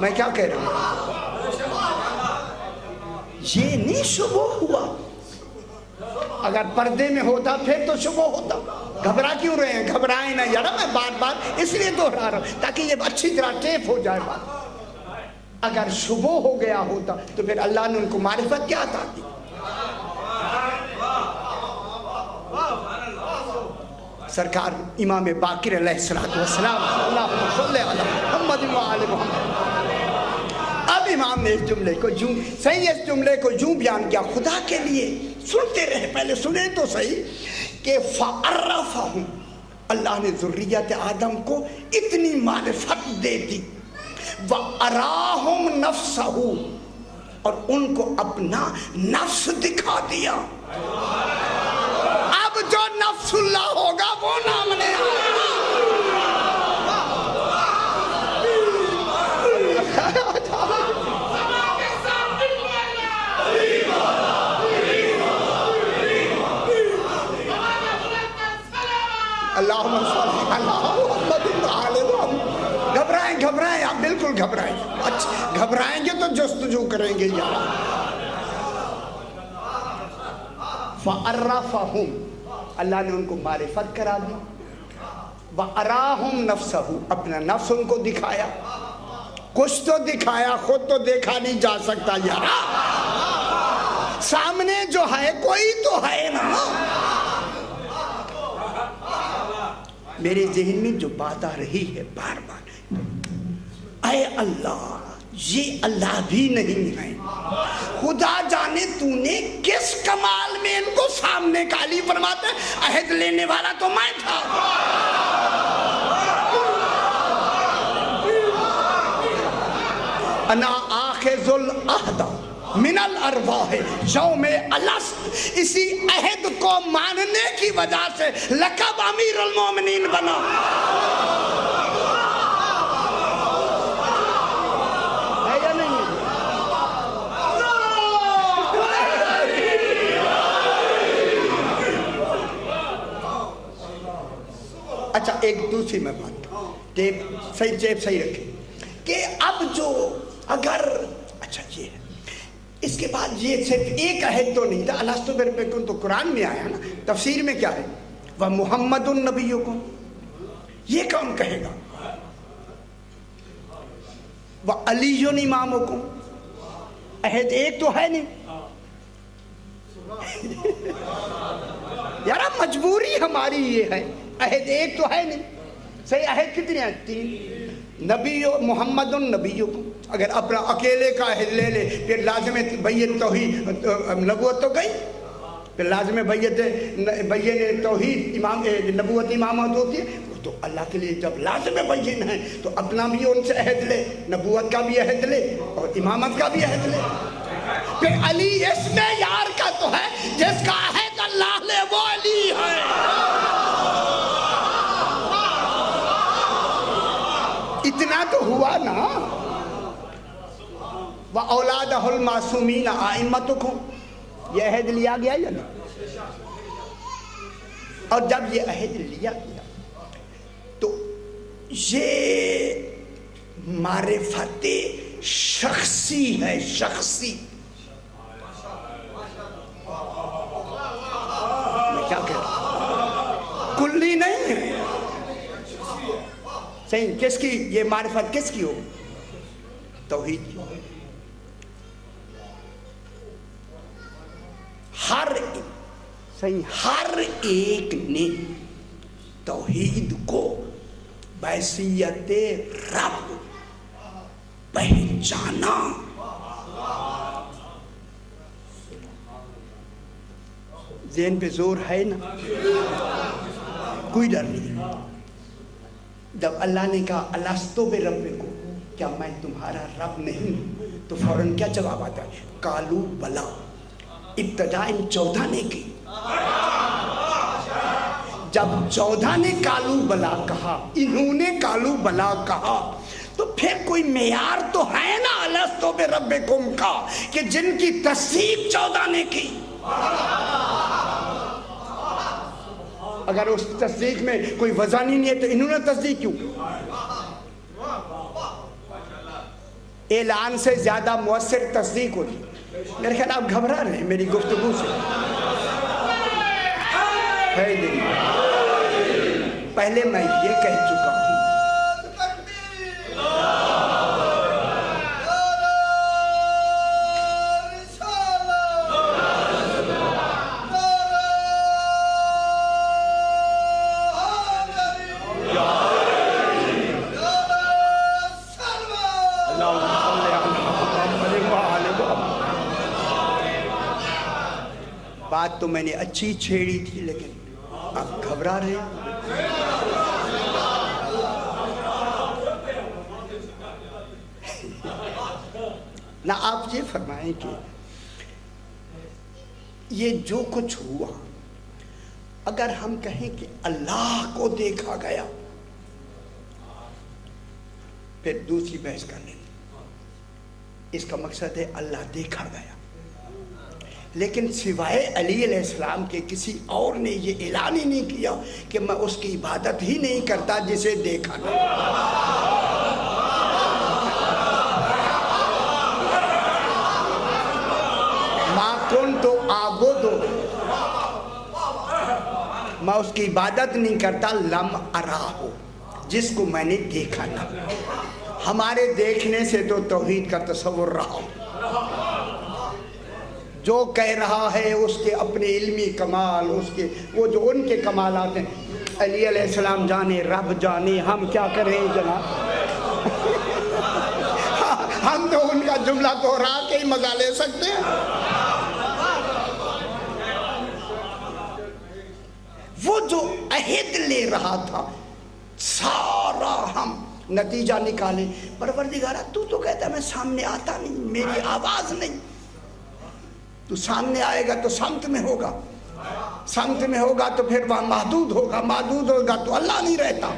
میں کیا کہہ رہا ہوں؟ یہ نہیں شبہ ہوا. اگر پردے میں ہوتا پھر تو شبہ ہوتا. گھبرا کیوں رہے ہیں؟ گھبرائیں نہ یار. میں بار بار اس لیے دوہرا رہا ہوں تاکہ یہ اچھی طرح ٹیپ ہو جائے بات. اگر شبہ ہو گیا ہوتا تو پھر اللہ نے ان کو معرفت کیا عطا کی؟ سرکار امام باقر علیہ السلام اللہم صلی علی محمد و آل محمد. اب امام نے اس جملے کو یوں بیان کیا. خدا کے لیے سنتے رہے، پہلے سنیں تو صحیح کہ فَعَرَّفَهُمْ، اللہ نے ذریت آدم کو اتنی معرفت دے دی. وَأَرَاهُمْ نَفْسَهُ، اور ان کو اپنا نفس دکھا دیا. اب جو نفس اللہ ہوگا وہ نام نے اللہم صلی علی محمد و آل محمد. گھبرائیں آپ، بالکل گھبرائیں. اچھا گھبرائیں گے تو جستجو کریں گے یار. فَعَرَّفَهُمْ، اللہ نے ان کو معرفت کرا دی. وَأَرَاهُمْ نَفْسَهُ، اپنا نفس ان کو دکھایا. کچھ تو دکھایا، خود تو دیکھا نہیں جا سکتا یار. سامنے جو ہے کوئی تو ہے نا. میرے ذہن میں جو بات آ رہی ہے بار بار، اے اللہ، یہ اللہ بھی نہیں ہے. خدا جانے تو نے کس کمال میں ان کو سامنے کالی فرماتے ہیں. عہد لینے والا تو میں تھا. انا آخذ العہد من الارواح یوم الست، اسی عہد کو ماننے کی وجہ سے لقب امیر المومنین بنا. ہے یا نہیں؟ اچھا ایک دوسری میں بات، ٹیپ صحیح رکھیں کہ اب جو اگر اچھا یہ ہے، اس کے بعد یہ صرف ایک عہد تو نہیں تھا. الستو بربکم تو قرآن میں آیا نا. تفسیر میں کیا ہے؟ وَمُحَمَّدٌ نَبِيُّكُمْ، یہ کون کہے گا؟ وَعَلِيٌّ إِمَامُكُمْ، عہد ایک تو ہے نہیں یار. مجبوری ہماری یہ ہے، عہد ایک تو ہے نہیں. صحیح عہد کتنے ہیں؟ 3. نبی محمد النبیکم، اگر اپنا اکیلے کا عہد لے لے پھر لازم بیت توحید نبوت تو گئی. پھر لازم بیت توحید امام نبوت امامت ہوتی ہے. تو اللہ کے لیے جب لازم بین ہے تو اپنا بھی ان سے عہد لے، نبوت کا بھی عہد لے اور امامت کا بھی عہد لے. پھر علی اس میں یار کا تو ہے، جس کا عہد اللہ لے وہ علی ہے. اتنا تو ہوا نا. وَأَوْلَادَهُ الْمَعْصُومِينَ أَئِمَّتُكُمْ، یہ عہد لیا گیا یا نہیں؟ اور جب یہ عہد لیا گیا تو یہ معرفت شخصی ہے، شخصی. میں کیا کہہ رہا ہوں؟ کلی نہیں ہے. صحیح کس کی یہ معرفت؟ کس کی ہو؟ توحید کی. ہر ایک نے توحید کو بحیثیت رب پہچانا. ذہن پہ زور ہے نا؟ کوئی ڈر نہیں. جب اللہ نے کہا الستو بربکم، کیا میں تمہارا رب نہیں ہوں، تو فوراً کیا جواب آتا ہے؟ قالوا بلا. ابتدا ان 14 نے کی. جب 14 نے قالوا بلا کہا، انہوں نے قالوا بلا کہا، تو پھر کوئی معیار تو ہے نا الستو بربکم کا کہ جن کی تصدیق 14 نے کی. اگر اس تصدیق میں کوئی وزن ہی نہیں ہے تو انہوں نے تصدیق کیوں؟ اعلان سے زیادہ مؤثر تصدیق ہوتی. میرے خیال آپ گھبرا رہے ہیں میری گفتگو سے. ہے نہیں. پہلے میں یہ کہہ چکا ہوں بات تو میں نے اچھی چھیڑی تھی لیکن آپ گھبرا رہے ہیں. نہ آپ یہ فرمائیں کہ یہ جو کچھ ہوا اگر ہم کہیں کہ اللہ کو دیکھا گیا پھر دوسری بحث کر لیں. اس کا مقصد ہے اللہ دیکھا گیا، لیکن سوائے علی علیہ السلام کے کسی اور نے یہ اعلان ہی نہیں کیا کہ میں اس کی عبادت ہی نہیں کرتا جسے دیکھا نہیں. ما کنت اعبد، میں اس کی عبادت نہیں کرتا لم اراہ، جس کو میں نے دیکھا نہ. ہمارے دیکھنے سے تو توحید کا تصور رہا. جو کہہ رہا ہے اس کے اپنے علمی کمال، اس کے وہ جو ان کے کمالات ہیں، علی علیہ السلام جانے، رب جانے، ہم کیا کریں جناب. ہم تو ان کا جملہ دوہرا کے ہی مزہ لے سکتے ہیں. وہ جو عہد لے رہا تھا سارا ہم نتیجہ نکالیں. پروردگارہ تو کہتا ہے میں سامنے آتا نہیں، میری آواز نہیں. تو سامنے آئے گا تو سمت میں ہوگا، سمت میں ہوگا تو پھر وہاں محدود ہوگا، محدود ہوگا تو اللہ نہیں رہتا.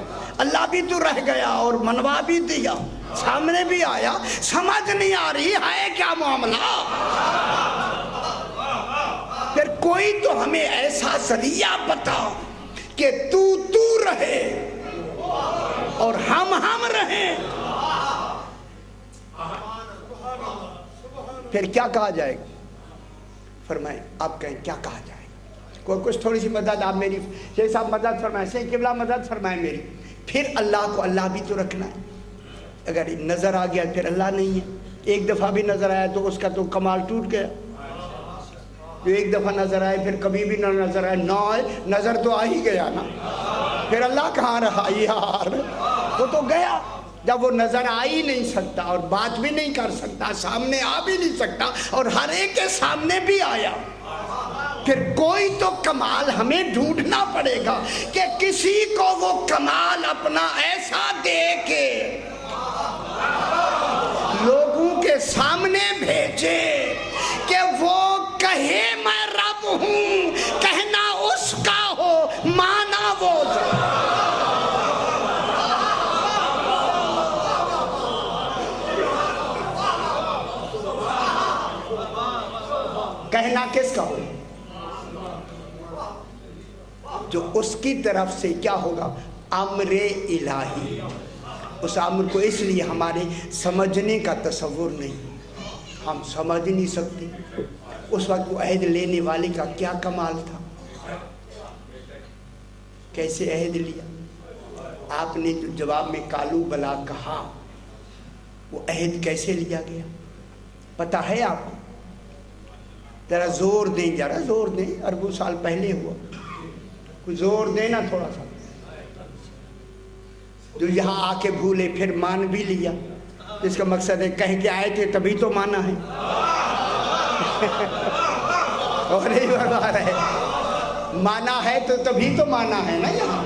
اللہ بھی تو رہ گیا اور منوا بھی دیا، سامنے بھی آیا. سمجھ نہیں آ رہی ہے کیا معاملہ. پھر کوئی تو ہمیں ایسا ذریعہ بتا کہ تو رہے اور ہم رہیں. پھر کیا کہا جائے گا؟ فرمائیں آپ کہیں کیا کہا جائے گا؟ کوئی کچھ تھوڑی سی مدد آپ میری، شیخ صاحب مدد فرمائیں، شیخ قبلہ مدد فرمائیں میری. پھر اللہ کو اللہ بھی تو رکھنا ہے. اگر نظر آ گیا پھر اللہ نہیں ہے. ایک دفعہ بھی نظر آیا تو اس کا تو کمال ٹوٹ گیا. جو ایک دفعہ نظر آئے پھر کبھی بھی نہ نظر آئے، نہ آئے، نظر تو آ ہی گیا نا. پھر اللہ کہاں رہا یار؟ وہ تو گیا. جب وہ نظر آ ہی نہیں سکتا اور بات بھی نہیں کر سکتا، سامنے آ بھی نہیں سکتا اور ہر ایک کے سامنے بھی آیا، پھر کوئی تو کمال ہمیں ڈھونڈنا پڑے گا کہ کسی کو وہ کمال اپنا ایسا دے کے لوگوں کے سامنے بھیجے کہ وہ کہے میں رب ہوں، کہنا اس کا ہو، مانا وہ کہنا کس کا ہو؟ جو اس کی طرف سے کیا ہوگا؟ امر الہی. اس امر کو اس لیے ہمارے سمجھنے کا تصور نہیں، ہم سمجھ نہیں سکتے. اس وقت وہ عہد لینے والے کا کیا کمال تھا، کیسے عہد لیا. آپ نے جو جواب میں کالو بلا کہا، وہ عہد کیسے لیا گیا پتہ ہے آپ کو؟ ذرا زور دیں، ذرا زور دیں. اربوں سال پہلے ہوا، کوئی زور دینا تھوڑا سا. جو یہاں آ کے بھولے پھر مان بھی لیا، جس کا مقصد ہے کہہ کے آئے تھے تبھی تو مانا ہے. اور یہی بتا رہے مانا ہے تو تبھی تو مانا ہے نا. یہاں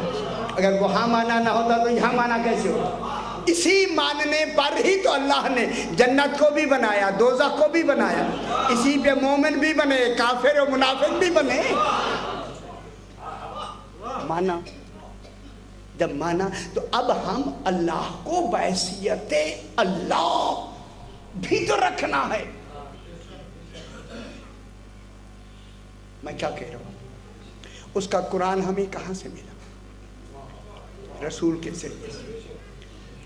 اگر وہاں مانا نہ ہوتا تو یہاں مانا کیسے ہوتا؟ اسی ماننے پر ہی تو اللہ نے جنت کو بھی بنایا، دوزخ کو بھی بنایا. اسی پہ مومن بھی بنے، کافر و منافق بھی بنے. مانا، جب مانا تو اب ہم اللہ کو بحیثیت اللہ بھی تو رکھنا ہے. میں کیا کہہ رہا ہوں؟ اس کا قرآن ہمیں کہاں سے ملا؟ رسول کے ذریعے سے.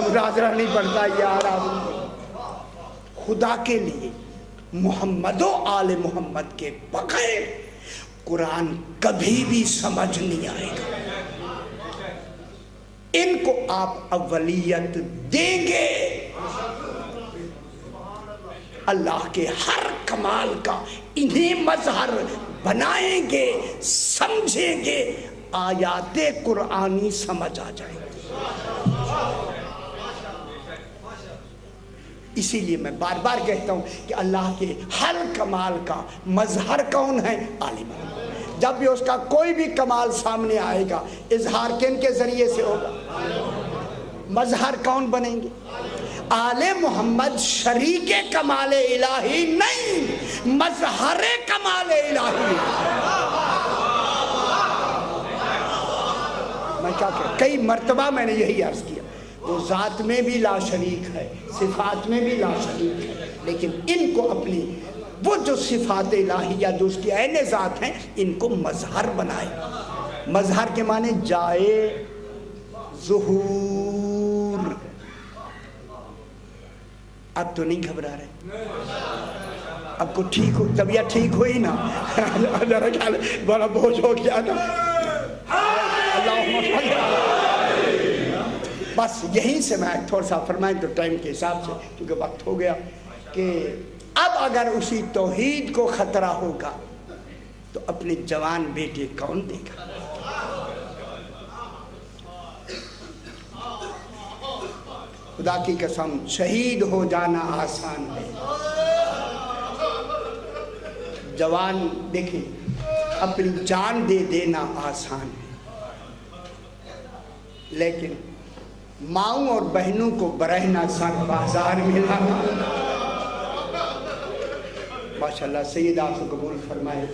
مناظرہ نہیں پڑتا یار آپ خدا کے لیے محمد و آل محمد کے بغیر قرآن کبھی بھی سمجھ نہیں آئے گا. ان کو آپ اولیت دیں گے اللہ کے ہر کمال کا انہیں مظہر بنائیں گے, سمجھیں گے, آیات قرآنی سمجھ آ جائیں گے. اسی لیے میں بار بار کہتا ہوں کہ اللہ کے ہر کمال کا مظہر کون ہے؟ عالم. جب بھی اس کا کوئی بھی کمال سامنے آئے گا اظہار کن کے ذریعے سے ہوگا؟ مظہر کون بنیں گے؟ آل محمد شریک کمال الہی نہیں, مظہر کمال الہی. میں کیا کہتا, کئی مرتبہ میں نے یہی عرض کیا, وہ ذات میں بھی لا شریک ہے, صفات میں بھی لا شریک ہے, لیکن ان کو اپنی وہ جو صفات الہیہ جو اس کی عین ذات ہیں ان کو مظہر بنائے. مظہر کے معنی جائے, ظہور. اب تو نہیں گھبرا رہے, اب کو ٹھیک ہو, طبیعت ٹھیک ہوئی نا, بڑا بوجھ ہو گیا نا. بس یہیں سے میں تھوڑا سا فرمائیں تو ٹائم کے حساب سے, کیونکہ وقت ہو گیا, کہ اب اگر اسی توحید کو خطرہ ہوگا تو اپنے جوان بیٹے کون دے گا؟ خدا کی قسم شہید ہو جانا آسان ہے. جوان دیکھیں اپنی جان دے دینا آسان ہے, لیکن ماؤں اور بہنوں کو برہنہ سر بازار میں لانا. ماشاءاللہ سید آپ کو قبول فرمائے.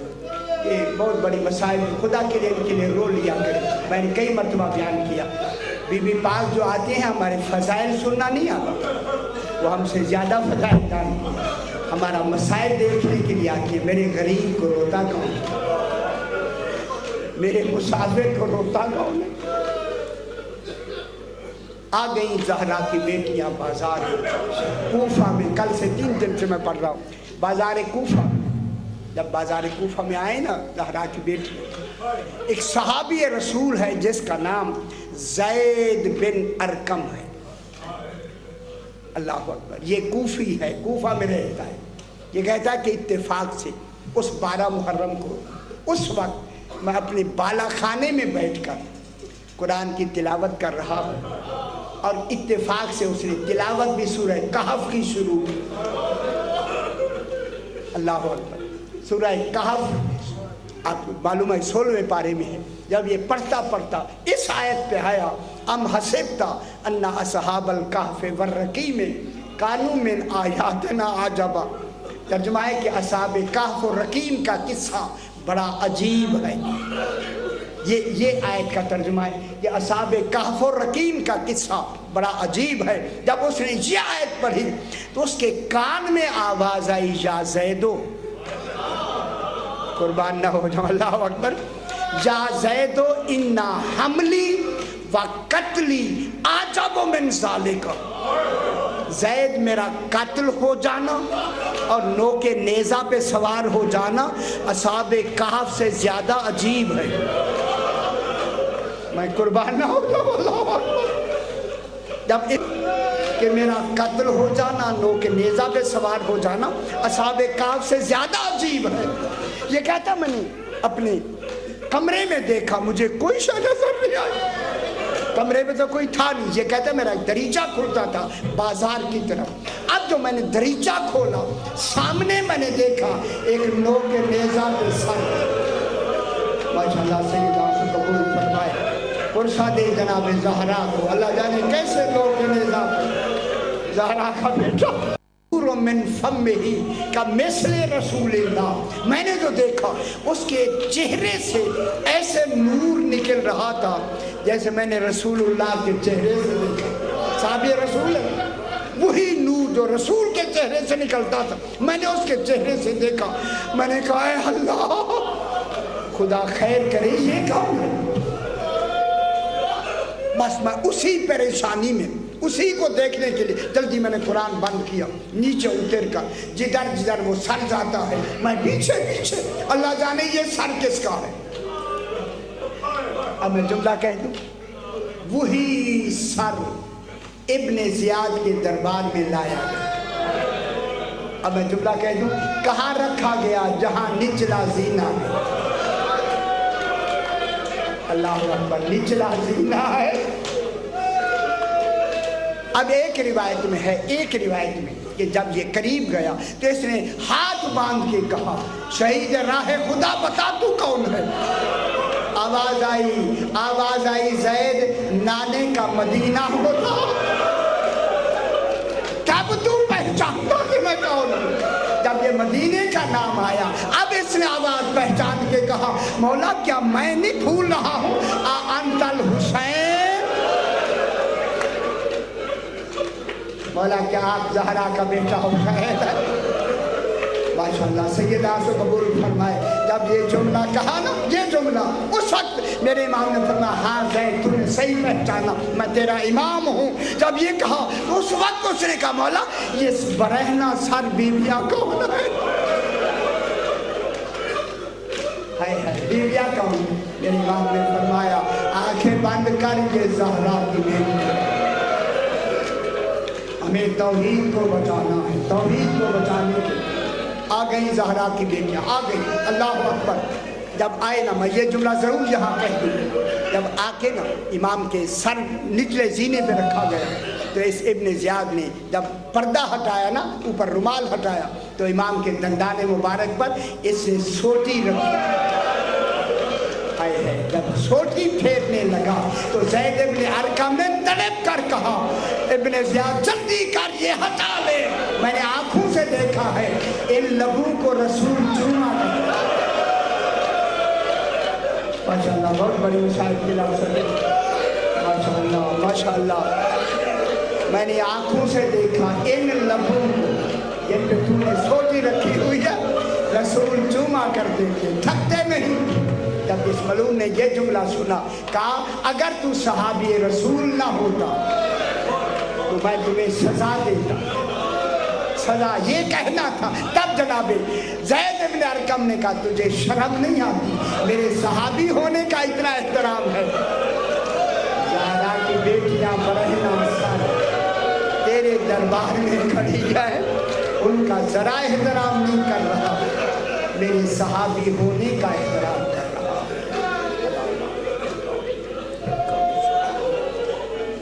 یہ بہت بڑی مسائل خدا کے لیے رو لیا کرے. میں نے کئی مرتبہ بیان کیا, بی بی پاک جو آتے ہیں ہمارے فضائل سننا نہیں آتا, وہ ہم سے زیادہ فضائل جانتے ہیں. ہمارا مسائل دیکھنے کے لیے آتی ہے. میرے غریب کو روتا کون ہے؟ میرے مسافر کو روتا کون ہے؟ آ گئی زہرا کی بیٹیاں بازار کوفہ میں. کل سے 3 دن سے میں پڑھ رہا ہوں بازار کوفہ. جب بازار کوفہ میں آئے نا زہرا کی بیٹی, ایک صحابی رسول ہے جس کا نام زید بن ارقم ہے. اللہ اکبر. یہ کوفی ہے, کوفہ میں رہتا ہے. یہ کہتا ہے کہ اتفاق سے اس 12 محرم کو اس وقت میں اپنے بالا خانے میں بیٹھ کر قرآن کی تلاوت کر رہا ہوں, اور اتفاق سے اس نے تلاوت بھی سورہ کہف کی شروع کی. اللہ اکبر. سورہ کہف آپ معلوم ہے 16ویں پارے میں ہے. جب یہ پڑھتا پڑھتا اس آیت پہ آیا, ام حسبت ان اصحاب الکہف والرقیم کانوا من آیاتنا عجبا. ترجمہ ہے کہ اصحاب کہف و رقیم کا قصہ بڑا عجیب ہے. یہ آیت کا ترجمہ ہے کہ اصحاب کہف و رقیم کا قصہ بڑا عجیب ہے. جب اس نے یہ آیت پڑھی تو اس کے کان میں آواز آئی, یا زیدو, قربان نہ ہو جاؤ, اللہ اکبر, یا زیدو انا حملی و قتلی عجب من ذالک. زید میرا قتل ہو جانا اور نو کے نیزہ پہ سوار ہو جانا اصحاب کہف سے زیادہ عجیب ہے. میں قربان نہ ہو جاؤں, اللہ اکبر. جب کہ میرا قتل ہو جانا, نو کے نیزہ پہ سوار ہو جانا اصحاب کہف سے زیادہ عجیب ہے. یہ کہتا میں نے اپنے کمرے میں دیکھا, مجھے کوئی شے نظر نہیں آئی, کمرے میں تو کوئی تھا نہیں. یہ کہتا میرا ایک دریچہ کھلتا تھا بازار کی طرف. اب جو میں نے دریچہ کھولا سامنے میں نے دیکھا ایک نو کے نیزہ پہ سر. ماشاءاللہ سیدہ سے قبول فرمائے. پرسا دے جناب زہرا کو, اللہ جانے کیسے نو کے نیزہ پہ زہرا کا بیٹا من فمہ کا مثل رسول اللہ. میں نے جو دیکھا اس کے چہرے سے ایسے نور نکل رہا تھا جیسے میں نے رسول اللہ کے چہرے سے دیکھا. صحابی رسول ہے, وہی نور جو رسول کے چہرے سے نکلتا تھا میں نے اس کے چہرے سے دیکھا. میں نے کہا اے اللہ خدا خیر کرے, یہ کون ہے؟ بس میں اسی پریشانی میں اسی کو دیکھنے کے لیے جلدی میں نے قرآن بند کیا، نیچے اتر کر جدھر جدھر وہ سر جاتا ہے میں پیچھے پیچھے، اللہ جانے یہ سر کس کا ہے۔ اب میں جملہ کہہ دوں، وہی سر ابن زیاد کے دربار میں لایا گیا۔ اب میں جملہ کہہ دوں، کہاں رکھا گیا؟ جہاں نچلا زینہ ہے۔ اللہ اکبر، نچلا زینہ ہے۔ اب ایک روایت میں ہے، ایک روایت میں کہ جب یہ قریب گیا تو اس نے ہاتھ باندھ کے کہا، شہید راہ خدا بتا تو کون ہے؟ آواز آئی زید نانے کا مدینہ ہوتا، کب تو پہچانتا کہ میں کون ہوں؟ جب یہ مدینے کا نام آیا اب اس نے آواز پہچان کے کہا، مولا کیا میں نہیں بھول رہا ہوں؟ انت الحسین، مولا کیا آپ زہرا کا بیٹا حسین ہے؟ ماشاءاللہ سیدہ سے قبول فرمائے۔ جب یہ جملہ کہا نا، یہ جملہ اس وقت میرے امام نے فرمایا، ہاں زید تو نے صحیح پہچانا، میں تیرا امام ہوں۔ جب یہ کہا تو اس وقت اس نے کہا، مولا یہ برہنہ سر بیویاں کون ہے؟ بیویاں کون؟ میرے امام نے فرمایا، آنکھیں بند کر، یہ زہرا کی بیٹی ہے۔ ہمیں توحید کو بچانا ہے، توحید کو بچانے کے آ گئی زہرا کی بیٹیاں، آ گئی۔ اللہ اکبر۔ جب آئے نا، میں یہ جملہ ضرور یہاں کہہ دوں، جب آ کے نا امام کے سر نچلے زینے پہ رکھا گیا تو اس ابن زیاد نے جب پردہ ہٹایا نا، اوپر رومال ہٹایا تو امام کے دندان مبارک پر اس نے سوٹی رکھی۔ جب سوٹی پھیرنے لگا تو زید ابن ارقم نے تڑپ کر کہا، ابن زیاد جلدی کر، یہ ہٹا لے، میں نے آنکھوں سے دیکھا ہے ان لبوں کو رسول چوما کرتا۔ ماشاءاللہ، بہت بڑی مثال کی لفظ ہے۔ ماشاءاللہ ماشاءاللہ، میں نے آنکھوں سے دیکھا ان لبوں کو، جن پہ تو نے سوٹی رکھی ہوئی ہے، رسول چوما کرتے تھے، تھکتے نہیں۔ جب اس ملعون نے یہ جملہ سنا، کہا اگر تو صحابی رسول نہ ہوتا تو میں تمہیں سزا دیتا، سزا یہ کہنا تھا۔ تب جناب زید بن ارقم نے کہا، تجھے شرم نہیں آتی؟ میرے صحابی ہونے کا اتنا احترام ہے؟ زہرا کی بیٹیاں برہنہ سر تیرے دربار میں کھڑی ہے، ان کا ذرا احترام نہیں کر رہا، میرے صحابی ہونے کا احترام کر رہا۔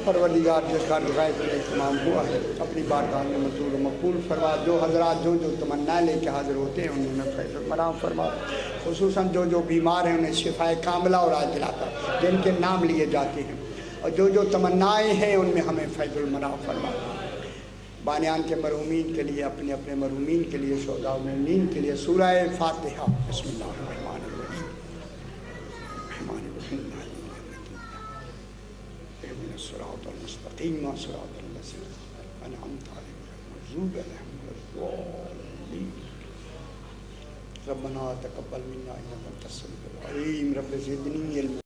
پروردگار جس کا غیب میں اہتمام ہوا ہے اپنی بارگاہ میں منظور و مقبول فرما۔ جو حضرات جو تمنا لے کے حاضر ہوتے ہیں انہیں میں فیض و مرام فرما، خصوصاً جو بیمار ہیں انہیں شفائے کاملہ اور عاجلہ عطا، جن کے نام لیے جاتے ہیں، اور جو تمنائیں ہیں ان میں ہمیں فیض المرام فرما۔ بانیان کے مرحومین کے لیے، اپنے اپنے مرحومین کے لیے، شہداء و مومنین کے لیے سورہ فاتحہ۔ بسم اللہ الرحمن الرحیم۔ الصراط المستقیم صراط الذین انعمت علیہم غیر المغضوب علیہم ولا الضالین۔ ربنا تقبل منا انک انت السمیع العلیم۔ رب زدنی علما۔